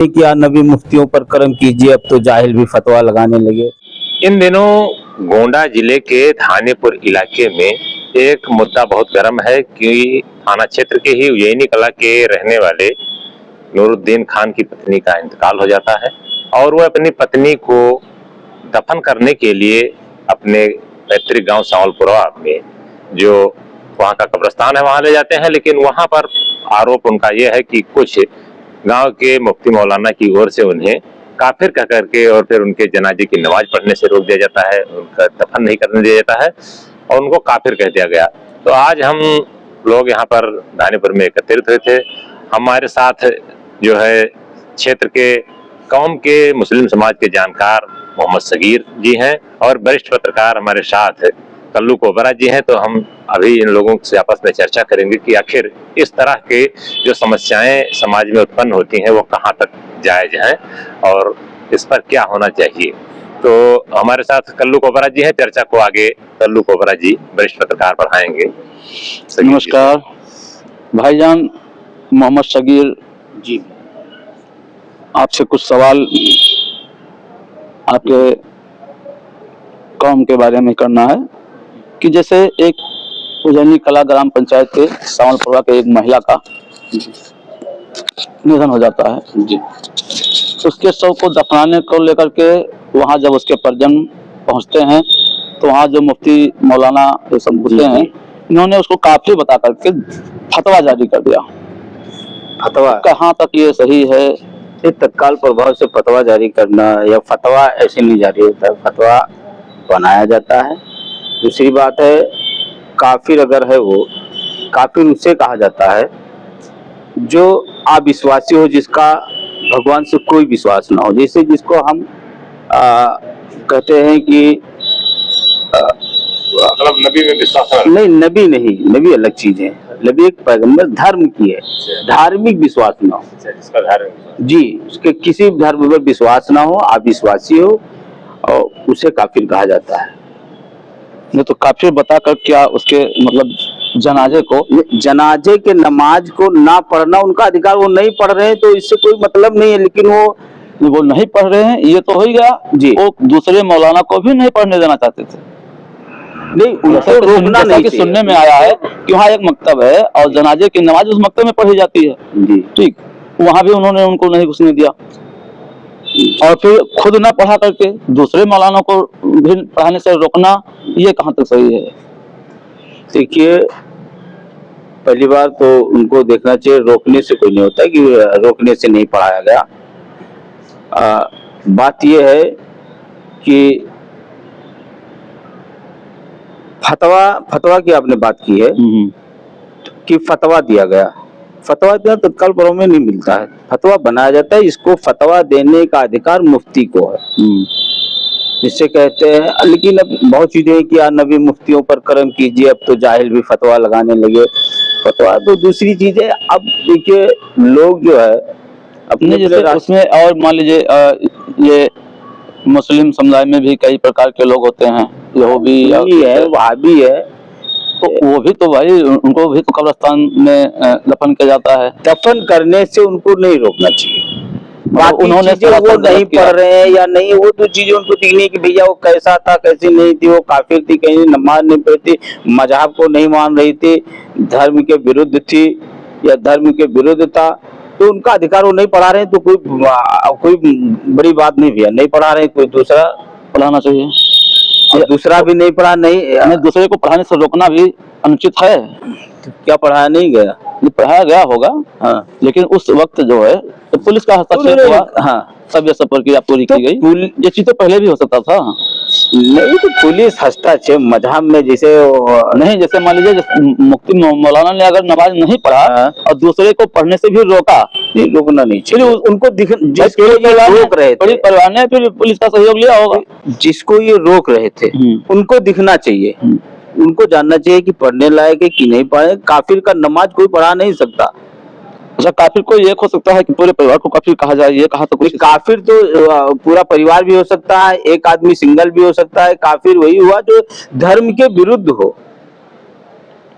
किया नबी मुफ्तियों पर करम कीजिए, अब तो जाहिल भी फतवा लगाने लगे। इन दिनों गोंडा जिले के थानेपुर इलाके में एक मुद्दा बहुत गर्म है कि थाना क्षेत्र के ही उज्जैनी कला के रहने वाले नूरुद्दीन खान की पत्नी का इंतकाल हो जाता है और वह अपनी पत्नी को दफन करने के लिए अपने पैतृक गांव सावलपुरा में जो वहां का कब्रिस्तान है वहां ले जाते हैं, लेकिन वहां पर आरोप उनका यह है कि कुछ गांव के मुफ्ती मौलाना की ओर से उन्हें काफिर कह करके और फिर उनके जनाजे की नमाज पढ़ने से रोक दिया जाता है, उनका दफन नहीं करने दिया जाता है और उनको काफिर कह दिया गया। तो आज हम लोग यहाँ पर धानीपुर में एकत्रित हुए थे। हमारे साथ जो है क्षेत्र के कौम के मुस्लिम समाज के जानकार मोहम्मद सगीर जी हैं और वरिष्ठ पत्रकार हमारे साथ कल्लू कोबरा जी हैं। तो हम अभी इन लोगों से आपस में चर्चा करेंगे कि आखिर इस तरह के जो समस्याएं समाज में उत्पन्न होती हैं वो कहाँ तक जायज हैं और इस पर क्या होना चाहिए। तो हमारे साथ कल्लू कोबरा जी हैं। चर्चा को आगे कल्लू कोबरा जी वरिष्ठ पत्रकार बढ़ाएंगे। नमस्कार भाईजान, मोहम्मद सगीर जी, आपसे कुछ सवाल आपके कौम के बारे में करना है कि जैसे एक उज्जैनी कला ग्राम पंचायत के सावलपुरा के एक महिला का निधन हो जाता है जी, उसके शव को दफनाने को लेकर के वहाँ जब उसके परिजन पहुँचते हैं तो वहाँ जो मुफ्ती मौलाना ये सब होते हैं, इन्होंने उसको काफी बता करके फतवा जारी कर दिया। फतवा कहाँ तक ये सही है? ये तत्काल प्रभाव से फतवा जारी करना या फतवा ऐसे नहीं जारी होता, फतवा बनाया जाता है। दूसरी बात है, काफिर अगर है वो काफिर उससे कहा जाता है जो अविश्वासी हो, जिसका भगवान से कोई विश्वास ना हो। जैसे जिसको हम कहते हैं कि मतलब नबी में विश्वास नहीं, नबी नहीं, नबी अलग चीज है। नबी एक पैगंबर धर्म की है, धार्मिक विश्वास ना हो जिसका धार्मिक जी, उसके किसी धर्म पर विश्वास ना हो, अविश्वासी हो और उसे काफिर कहा जाता है। नहीं तो काफिर बताकर क्या उसके मतलब जनाजे के नमाज को ना पढ़ना उनका अधिकार, वो नहीं पढ़ रहे हैं तो इससे कोई मतलब नहीं है। लेकिन वो नहीं पढ़ रहे हैं ये तो हो ही गया जी, वो दूसरे मौलाना को भी नहीं पढ़ने देना चाहते थे। नहीं, उनको रोकना नहीं। सुनने में आया है कि वहाँ एक मकतब है और जनाजे की नमाज उस मकतब में पढ़ी जाती है जी, ठीक, वहाँ भी उन्होंने उनको नहीं घुसने दिया और फिर खुद ना पढ़ा करके दूसरे मौलाना को भी पढ़ाने से रोकना, ये कहाँ तक सही है? देखिए, पहली बार तो उनको देखना चाहिए, रोकने से कोई नहीं होता कि रोकने से नहीं पढ़ाया गया। बात यह है कि फतवा की आपने बात की है कि फतवा दिया गया, फतवा दिया तत्काल प्रभाव में नहीं मिलता है, फतवा बनाया जाता है। इसको फतवा देने का अधिकार मुफ्ती को है, जिससे कहते हैं। लेकिन अब बहुत चीजें हैं कि यार नबी मुफ्तियों पर करम कीजिए, अब तो जाहिल भी फतवा लगाने लगे। फतवा तो दूसरी चीज है। अब देखिए, लोग जो है अपने जैसे उसमें और मान लीजिए ये मुस्लिम समुदाय में भी कई प्रकार के लोग होते हैं, यहूदी है, वहाबी है, तो वो भी तो भाई उनको भी तो कब्रिस्तान में दफन किया जाता है। दफन करने से उनको नहीं रोकना चाहिए। उन्होंने वो नहीं पढ़ रहे हैं या नहीं, वो तो चीजें उनको दिखनी कि भैया वो कैसा था कैसी नहीं थी, वो काफिर थी, कहीं नमाज नहीं पढ़ती, मजहब को नहीं मान रही थी, धर्म के विरुद्ध थी या धर्म के विरुद्ध था, तो उनका अधिकार वो नहीं पढ़ा रहे हैं तो कोई बड़ी बात नहीं भैया, नहीं पढ़ा रहे, कोई दूसरा पढ़ाना चाहिए। दूसरा भी नहीं पढ़ा, नहीं दूसरे को पढ़ाने से रोकना भी अनुचित है। तो क्या पढ़ाया नहीं गया? पढ़ाया गया होगा हाँ, लेकिन उस वक्त जो है तो पुलिस का हस्तक्षेप हुआ, हाँ, सब ये सब प्रक्रिया पूरी की गई। ये चीज तो पहले भी हो सकता था। नहीं तो पुलिस हस्तक्षेप मजहब में जैसे नहीं, जैसे मान लीजिए मुफ्ती मौलाना ने अगर नमाज नहीं पढ़ा और दूसरे को पढ़ने से भी रोका, रोकना नहीं चाहिए। उनको रोक रहे थे परिवार ने, फिर पुलिस का सहयोग लिया होगा। जिसको ये रोक रहे थे उनको दिखना चाहिए, उनको जानना चाहिए कि पढ़ने लायक है कि नहीं पढ़े। काफिर का नमाज कोई पढ़ा नहीं सकता। अच्छा, काफिर कोई एक हो सकता है कि पूरे परिवार को काफिर कहा जाए, ये कहा तो कुछ काफिर तो पूरा परिवार भी हो सकता है, एक आदमी सिंगल भी हो सकता है। काफिर वही हुआ जो धर्म के विरुद्ध हो।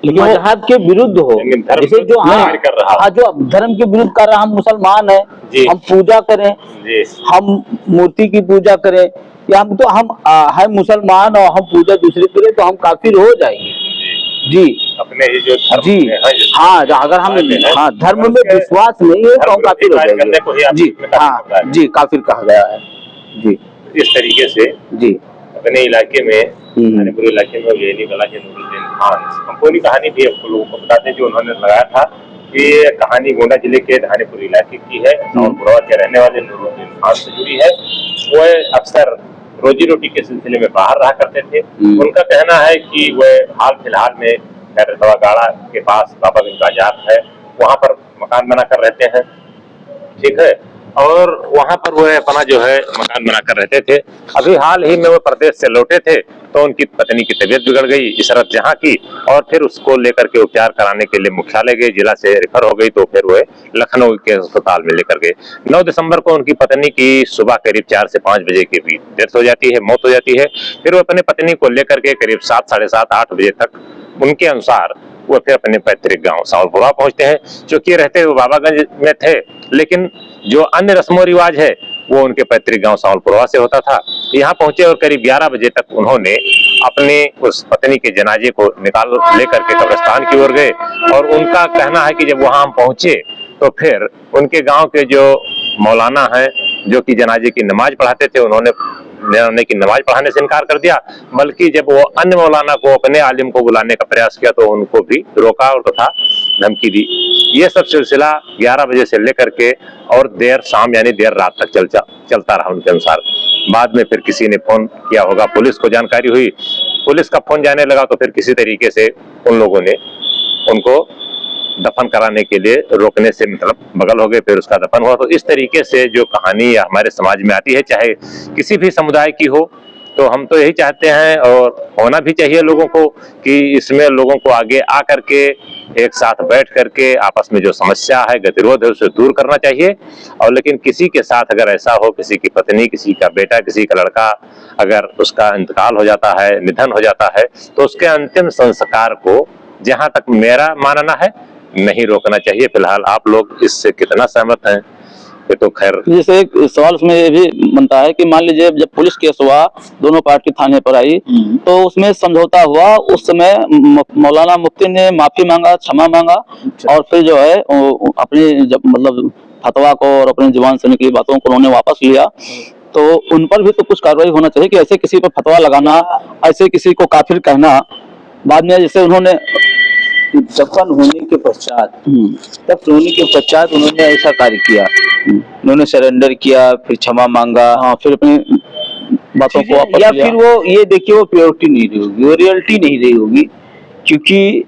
लेकिन वो- मजहब के विरुद्ध हो। लेकिन धर्म जैसे जो के विरुद्ध कर रहा हो। हाँ, जो धर्म के विरुद्ध कर रहा, हम मुसलमान हैं, जी। हम पूजा करें, जी हम मूर्ति की पूजा करें, या हम तो हम है मुसलमान और हम पूजा दूसरे करें तो हम काफिर हो जाएंगे। जी अपने ही जो धर्म जी में है, जिस हाँ, धर्म अगर हम में है, हाँ धर्म में उसके विश्वास नहीं है तो हम धर्म काफिर हो कार्य करने को ही जाएंगे। आप जी इसमें काफिर हाँ बता रहे हैं। जी, काफिर कहा गया है। जी इस तरीके से जी अपने इलाके में थानेपुर इलाके में उज्जैनी कला के नूरुद्दीन खान, हम पूरी कहानी भी आपको लोगों को बताते हैं जो उन्होंने लगाया था कि ये कहानी गोंडा जिले के थानेपुर इलाके की है और बुरवा के रहने वाले नूरुद्दीन खान से जुड़ी है। वो अक्सर रोजी रोटी के सिलसिले में बाहर रहा करते थे। उनका कहना है कि वह हाल फिलहाल में गाड़ा के पास बाबागंज बाजार है, वहाँ पर मकान बनाकर रहते हैं, ठीक है, और वहां पर वो अपना जो है मकान बनाकर रहते थे। अभी हाल ही में वो प्रदेश से लौटे थे तो उनकी पत्नी की तबीयत बिगड़ गई इशरत जहां की, और फिर उसको लेकर के उपचार कराने के लिए मुख्यालय गए, जिला से रेफर हो गई तो फिर वो लखनऊ के अस्पताल में लेकर गए। 9 दिसंबर को उनकी पत्नी की सुबह करीब 4 से 5 बजे के बीच डेथ हो जाती है, मौत हो जाती है। फिर वो अपने पत्नी को लेकर के करीब 7, साढ़े 7, 8 बजे तक उनके अनुसार वो फिर अपने पैतृक गांव सावलपुरा पहुंचते हैं। चूंकि रहते वो बाबागंज में थे, लेकिन जो अन्य रस्मों रिवाज है वो उनके पैतृक गांव सावलपुरा से होता था। यहाँ पहुंचे और करीब 11 बजे तक उन्होंने अपने उस पत्नी के जनाजे को निकाल लेकर के कब्रिस्तान की ओर गए। और उनका कहना है कि जब वहां हम पहुंचे तो फिर उनके गांव के जो मौलाना हैं जो कि जनाजे की नमाज पढ़ाते थे, उन्होंने की नमाज पढ़ाने से इनकार कर दिया, बल्कि जब वो अन्य मौलाना को अपने आलिम को बुलाने का प्रयास किया तो उनको भी रोका और तथा धमकी दी। ये सब सिलसिला 11 बजे से लेकर के और देर शाम यानी देर रात तक चलता रहा उनके अनुसार। बाद में फिर किसी ने फोन किया होगा, पुलिस को जानकारी हुई, पुलिस का फोन जाने लगा तो फिर किसी तरीके से उन लोगों ने उनको दफन कराने के लिए रोकने से मतलब बगल हो गए, फिर उसका दफन हुआ। तो इस तरीके से जो कहानी हमारे समाज में आती है, चाहे किसी भी समुदाय की हो, तो हम तो यही चाहते हैं और होना भी चाहिए लोगों को कि इसमें लोगों को आगे आ करके एक साथ बैठ करके आपस में जो समस्या है, गतिरोध है, उसे दूर करना चाहिए। और लेकिन किसी के साथ अगर ऐसा हो, किसी की पत्नी, किसी का बेटा, किसी का लड़का अगर उसका इंतकाल हो जाता है, निधन हो जाता है, तो उसके अंतिम संस्कार को जहां तक मेरा मानना है नहीं रोकना चाहिए। फिलहाल आप लोग इससे कितना सहमत हैं ये तो खैर। जैसे एक सवाल उसमें ये भी बनता है कि मान लीजिए जब पुलिस केस हुआ, दोनों पार्टी थाने पर आई, तो उसमें समझौता हुआ, उस समय मौलाना मुफ्ती ने माफी मांगा, क्षमा मांगा, और फिर जो है अपनी मतलब फतवा को और अपनी जुबान से निकली बातों को उन्होंने वापस लिया। तो उन पर भी तो कुछ कार्रवाई होना चाहिए कि ऐसे किसी पर फतवा लगाना, ऐसे किसी को काफिर कहना, बाद में जैसे उन्होंने दफन होने के पश्चात उन्होंने ऐसा कार्य किया, उन्होंने सरेंडर किया, फिर क्षमा मांगा, हाँ, फिर अपनी बातों को वापस या लिया। फिर वो ये देखिए वो प्योरिटी नहीं रही होगी, वो रियलिटी नहीं रही होगी, क्योंकि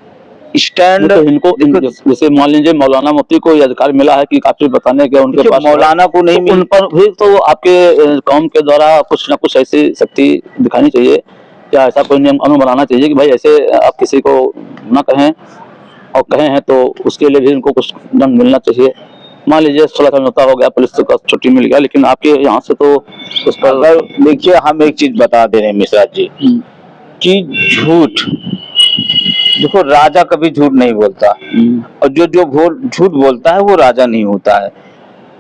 स्टैंड तो इनको जैसे मान लीजिए मौलाना मुफ्ती को ये अधिकार मिला है कि काफिर बताने के उनके पास, मौलाना को नहीं तो उन पर भी तो आपके कौम के द्वारा कुछ ना कुछ ऐसी शक्ति दिखानी चाहिए, या ऐसा कोई नियम कानून बनाना चाहिए कि भाई ऐसे आप किसी को ना कहें, और कहे हैं तो उसके लिए भी उनको कुछ दंड मिलना चाहिए। मान लीजिए 16 समझौता हो गया, पुलिस को छुट्टी मिल गया, लेकिन आपके यहाँ से तो उस पर अगर देखिए हम एक चीज बता दे रहे हैं मिश्रा जी कि झूठ, देखो राजा कभी झूठ नहीं बोलता, और जो झूठ बोलता है वो राजा नहीं होता है।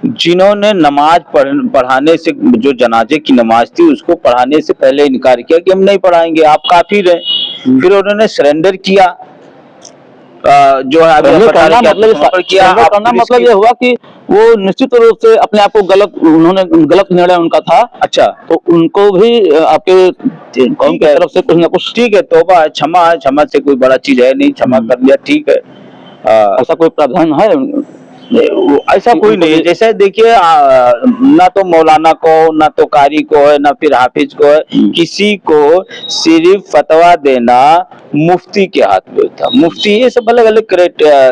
जिन्होंने नमाज पढ़ाने से, जो जनाजे की नमाज थी उसको पढ़ाने से पहले इनकार किया कि हम नहीं पढ़ाएंगे, आप काफिर हैं, फिर उन्होंने सरेंडर किया, जो है करना मतलब ये हुआ कि वो निश्चित रूप से अपने आप को गलत निर्णय उनका था। अच्छा, तो उनको भी आपके कौम की तरफ से कुछ ना कुछ, ठीक है, तौबा है, क्षमा है, क्षमा से कोई बड़ा चीज है नहीं, क्षमा कर लिया, ठीक है। ऐसा कोई प्रावधान है? ऐसा कोई नहीं है। जैसे देखिए ना तो मौलाना को, ना तो कारी को है, ना फिर हाफिज को है, किसी को सिर्फ फतवा देना मुफ्ती के हाथ में होता। मुफ्ती ये सब अलग अलग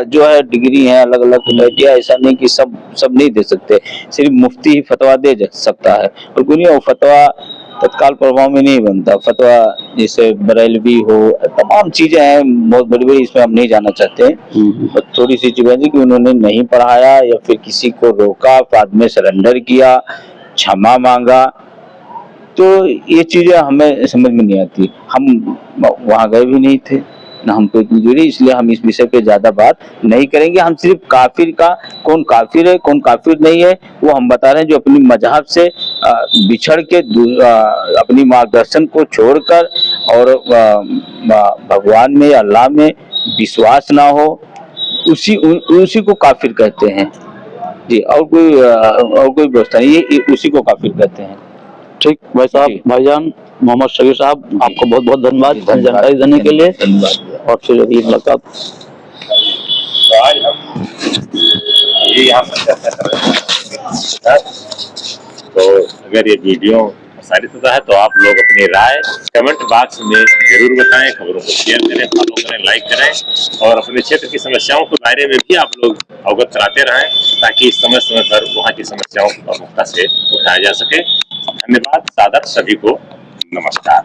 जो है डिग्री है, अलग अलग क्राइटेरिया, ऐसा नहीं कि सब नहीं दे सकते, सिर्फ मुफ्ती ही फतवा दे सकता है। और वो फतवा तत्काल प्रभाव में नहीं बनता। फतवा जैसे बरेलवी हो, तमाम चीजें हैं बहुत बड़ी बड़ी, इसमें हम नहीं जाना चाहते। और थोड़ी सी चीजें कि उन्होंने नहीं पढ़ाया या फिर किसी को रोका, बाद में सरेंडर किया, क्षमा मांगा, तो ये चीजें हमें समझ में नहीं आती। हम वहां गए भी नहीं थे, प्रश्न हमको इतनी जुड़ी, इसलिए हम इस विषय पे ज्यादा बात नहीं करेंगे। हम सिर्फ काफिर का, कौन काफिर है कौन काफिर नहीं है, वो हम बता रहे हैं। जो अपनी मजहब से बिछड़ के अपनी मार्गदर्शन को छोड़कर और भगवान में, अल्लाह में विश्वास ना हो, उसी को काफिर कहते हैं जी। और कोई व्यवस्था नहीं, ये उसी को काफिर कहते हैं। ठीक भाई साहब, जी। भाईजान मोहम्मद शकीर साहब, आपको बहुत बहुत धन्यवाद धन्यवाद। जानकारी देने के लिए। धन्यवाद। और फिर अगली मुलाकात। तो आज हम ये यहाँ पर चर्चा कर रहे हैं। तो अगर ये वीडियो प्रसारित होता है तो आप लोग अपनी राय कमेंट बॉक्स में जरूर बताएं, खबरों को शेयर करें, फॉलो करें, लाइक करें और अपने क्षेत्र की समस्याओं के बारे में भी आप लोग अवगत कराते रहें, ताकि समय समय पर वहाँ की समस्याओं को प्रमुखता से उठाया जा सके। धन्यवाद, सादर सभी को नमस्कार।